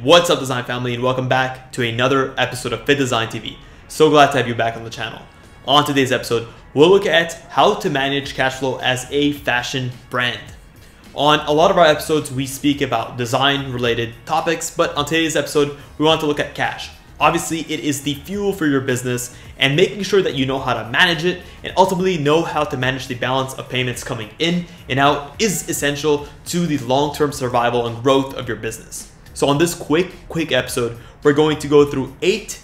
What's up, design family, and welcome back to another episode of Fittdesign TV. So glad to have you back on the channel. On today's episode, we'll look at how to manage cash flow as a fashion brand. On a lot of our episodes, we speak about design related topics, but on today's episode, we want to look at cash. Obviously, it is the fuel for your business, and making sure that you know how to manage it and ultimately know how to manage the balance of payments coming in and out is essential to the long-term survival and growth of your business. So on this quick episode, we're going to go through 8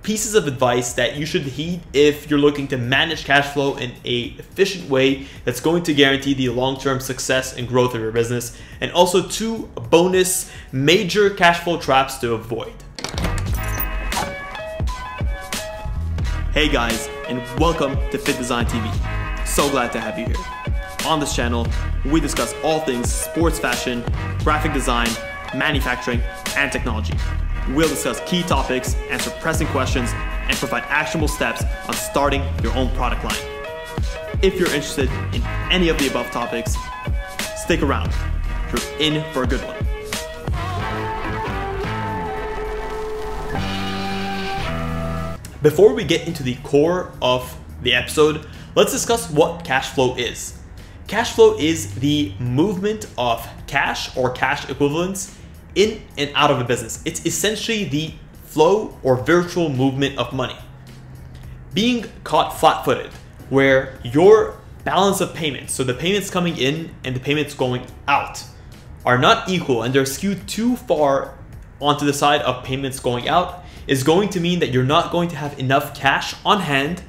pieces of advice that you should heed if you're looking to manage cash flow in an efficient way that's going to guarantee the long-term success and growth of your business, and also 2 bonus major cash flow traps to avoid. Hey guys, and welcome to Fittdesign TV. So glad to have you here. On this channel, we discuss all things sports fashion, graphic design, manufacturing, and technology. We'll discuss key topics, answer pressing questions, and provide actionable steps on starting your own product line. If you're interested in any of the above topics, stick around. You're in for a good one. Before we get into the core of the episode, let's discuss what cash flow is. Cash flow is the movement of cash or cash equivalents in and out of a business. It's essentially the flow or virtual movement of money. Being caught flat-footed, where your balance of payments, so the payments coming in and the payments going out, are not equal and they're skewed too far onto the side of payments going out, is going to mean that you're not going to have enough cash on hand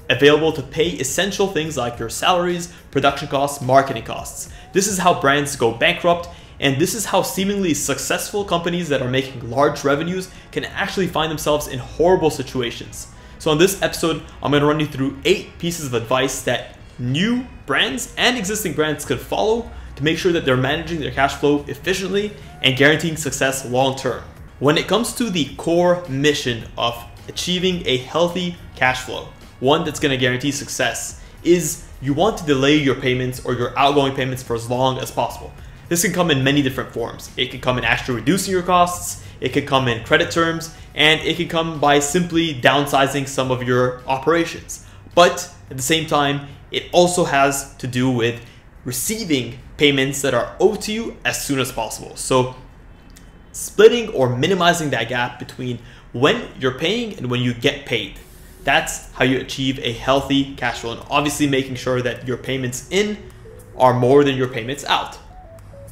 available to pay essential things like your salaries, production costs, marketing costs. This is how brands go bankrupt, and this is how seemingly successful companies that are making large revenues can actually find themselves in horrible situations. So in this episode, I'm going to run you through 8 pieces of advice that new brands and existing brands could follow to make sure that they're managing their cash flow efficiently and guaranteeing success long term. When it comes to the core mission of achieving a healthy cash flow, one that's going to guarantee success, is you want to delay your payments or your outgoing payments for as long as possible. This can come in many different forms. It can come in actually reducing your costs, it can come in credit terms, and it can come by simply downsizing some of your operations. But at the same time, it also has to do with receiving payments that are owed to you as soon as possible. So splitting or minimizing that gap between when you're paying and when you get paid. That's how you achieve a healthy cash flow, and obviously making sure that your payments in are more than your payments out.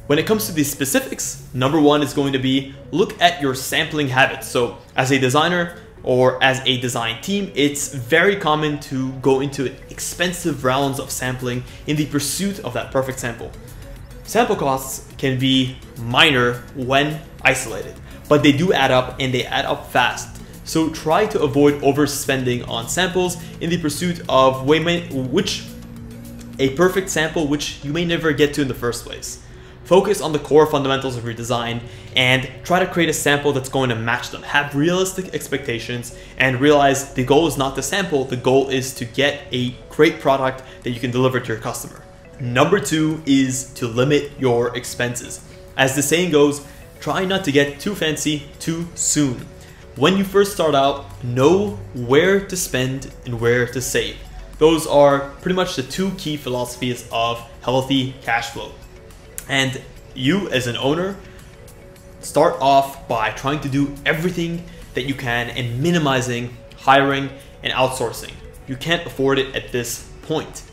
When it comes to the specifics, number 1 is going to be look at your sampling habits. So as a designer or as a design team, it's very common to go into expensive rounds of sampling in the pursuit of that perfect sample. Sample costs can be minor when isolated, but they do add up, and they add up fast. So try to avoid overspending on samples in the pursuit of a perfect sample which you may never get to in the first place. Focus on the core fundamentals of your design and try to create a sample that's going to match them. Have realistic expectations and realize the goal is not to sample, the goal is to get a great product that you can deliver to your customer. Number 2 is to limit your expenses. As the saying goes, try not to get too fancy too soon. When you first start out, know where to spend and where to save. Those are pretty much the 2 key philosophies of healthy cash flow. And you as an owner, start off by trying to do everything that you can and minimizing hiring and outsourcing. You can't afford it at this point.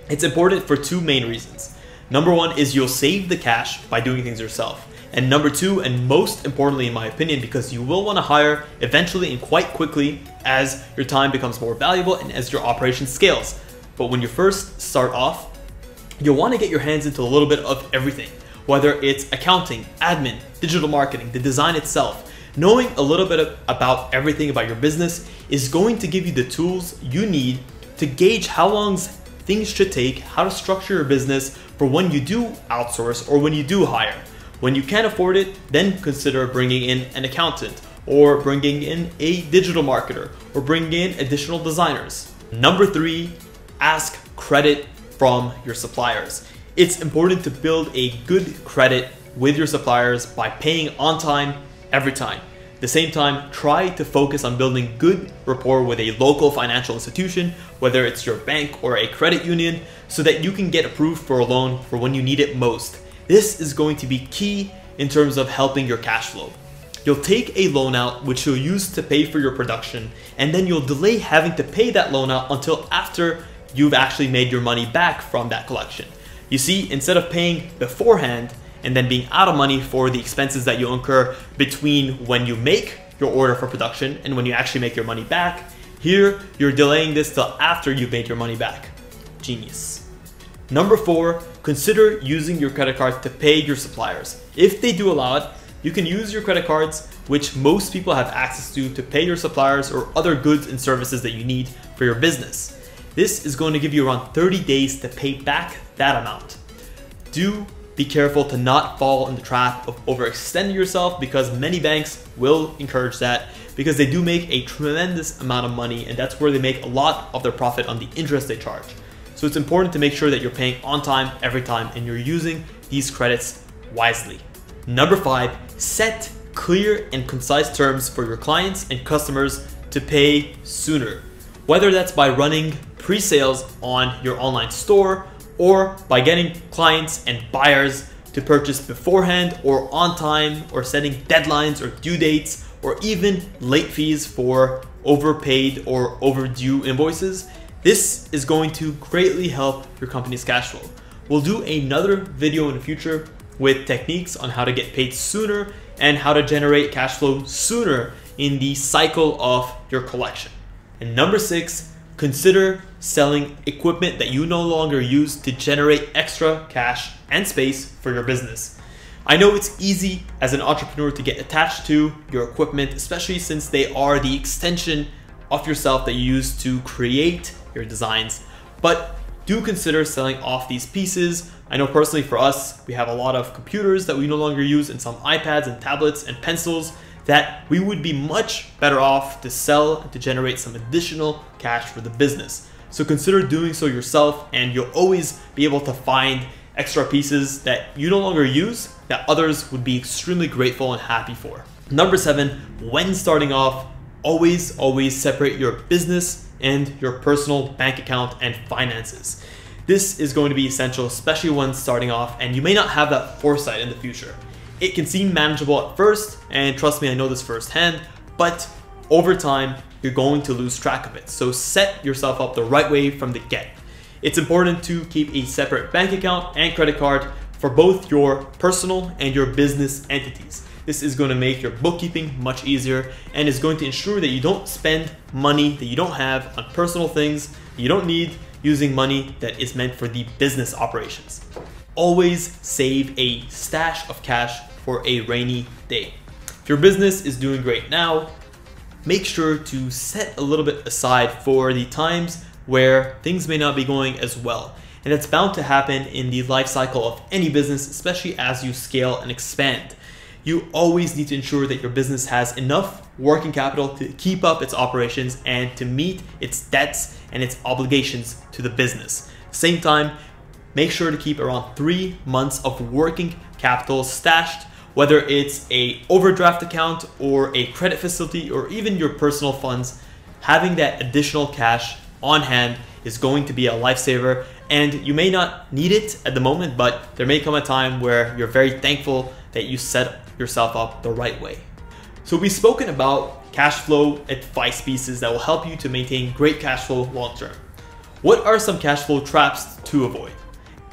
It's important for 2 main reasons. Number 1 is you'll save the cash by doing things yourself. And number 2, and most importantly in my opinion, because you will want to hire eventually and quite quickly as your time becomes more valuable and as your operation scales. But when you first start off, you'll want to get your hands into a little bit of everything, whether it's accounting, admin, digital marketing, the design itself. Knowing a little bit about everything about your business is going to give you the tools you need to gauge how long things should take, how to structure your business for when you do outsource or when you do hire. When you can't afford it, then consider bringing in an accountant or bringing in a digital marketer or bringing in additional designers. Number 3, ask credit from your suppliers. It's important to build a good credit with your suppliers by paying on time every time. At the same time, try to focus on building good rapport with a local financial institution, whether it's your bank or a credit union, so that you can get approved for a loan for when you need it most. This is going to be key in terms of helping your cash flow. You'll take a loan out which you'll use to pay for your production, and then you'll delay having to pay that loan out until after you've actually made your money back from that collection. You see, instead of paying beforehand and then being out of money for the expenses that you incur between when you make your order for production and when you actually make your money back, here you're delaying this till after you've made your money back. Genius. Number 4, consider using your credit card to pay your suppliers. If they do allow it, you can use your credit cards, which most people have access to pay your suppliers or other goods and services that you need for your business. This is going to give you around 30 days to pay back that amount. Do be careful to not fall in the trap of overextending yourself, because many banks will encourage that because they do make a tremendous amount of money, and that's where they make a lot of their profit on the interest they charge. So it's important to make sure that you're paying on time every time and you're using these credits wisely. Number 5, set clear and concise terms for your clients and customers to pay sooner. Whether that's by running pre-sales on your online store or by getting clients and buyers to purchase beforehand or on time, or setting deadlines or due dates, or even late fees for overpaid or overdue invoices. This is going to greatly help your company's cash flow. We'll do another video in the future with techniques on how to get paid sooner and how to generate cash flow sooner in the cycle of your collection. And number 6, consider selling equipment that you no longer use to generate extra cash and space for your business. I know it's easy as an entrepreneur to get attached to your equipment, especially since they are the extension of yourself that you use to create your designs, but do consider selling off these pieces. I know personally for us, we have a lot of computers that we no longer use and some iPads and tablets and pencils that we would be much better off to sell and to generate some additional cash for the business. So consider doing so yourself, and you'll always be able to find extra pieces that you no longer use that others would be extremely grateful and happy for. Number 7, when starting off, always separate your business and your personal bank account and finances. This is going to be essential, especially when starting off and you may not have that foresight in the future. It can seem manageable at first, and trust me, I know this firsthand, but over time, you're going to lose track of it. So set yourself up the right way from the get. It's important to keep a separate bank account and credit card for both your personal and your business entities. This is going to make your bookkeeping much easier and is going to ensure that you don't spend money that you don't have on personal things you don't need, using money that is meant for the business operations. Always save a stash of cash for a rainy day. If your business is doing great now, make sure to set a little bit aside for the times where things may not be going as well. And it's bound to happen in the life cycle of any business, especially as you scale and expand. You always need to ensure that your business has enough working capital to keep up its operations and to meet its debts and its obligations to the business. At the same time, make sure to keep around 3 months of working capital stashed, whether it's a overdraft account or a credit facility or even your personal funds. Having that additional cash on hand is going to be a lifesaver, and you may not need it at the moment, but there may come a time where you're very thankful that you set yourself up the right way. So we've spoken about cash flow advice pieces that will help you to maintain great cash flow long term. What are some cash flow traps to avoid?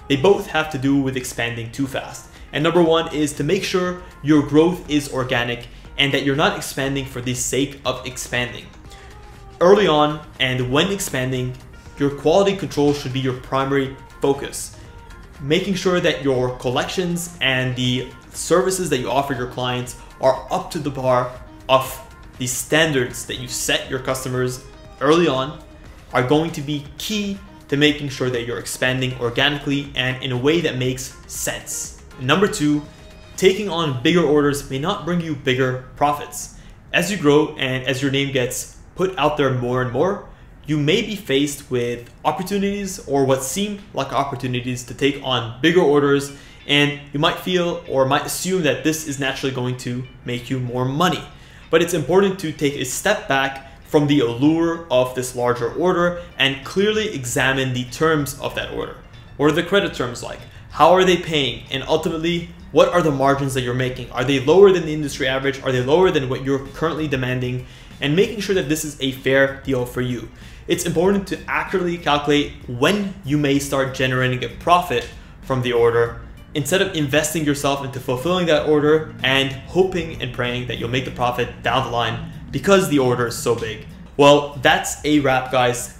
They both have to do with expanding too fast. And number 1 is to make sure your growth is organic and that you're not expanding for the sake of expanding. Early on and when expanding, your quality control should be your primary focus. Making sure that your collections and the services that you offer your clients are up to the bar of the standards that you set your customers early on are going to be key to making sure that you're expanding organically and in a way that makes sense. Number 2, taking on bigger orders may not bring you bigger profits. As you grow and as your name gets put out there more and more, you may be faced with opportunities or what seem like opportunities to take on bigger orders And you might feel or might assume that this is naturally going to make you more money. But it's important to take a step back from the allure of this larger order and clearly examine the terms of that order. What are the credit terms like? How are they paying? And ultimately, what are the margins that you're making? Are they lower than the industry average? Are they lower than what you're currently demanding? And making sure that this is a fair deal for you. It's important to accurately calculate when you may start generating a profit from the order instead of investing yourself into fulfilling that order and hoping and praying that you'll make the profit down the line because the order is so big. Well, that's a wrap, guys.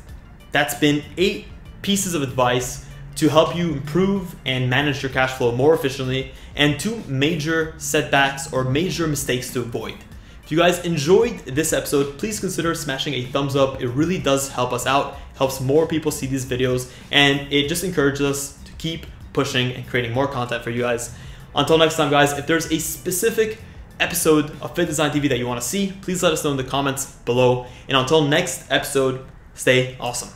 That's been 8 pieces of advice to help you improve and manage your cash flow more efficiently, and 2 major setbacks or major mistakes to avoid. If you guys enjoyed this episode, please consider smashing a thumbs up. It really does help us out, helps more people see these videos, and it just encourages us to keep pushing and creating more content for you guys. Until next time, guys, if there's a specific episode of Fittdesign TV that you want to see, please let us know in the comments below. And until next episode, stay awesome.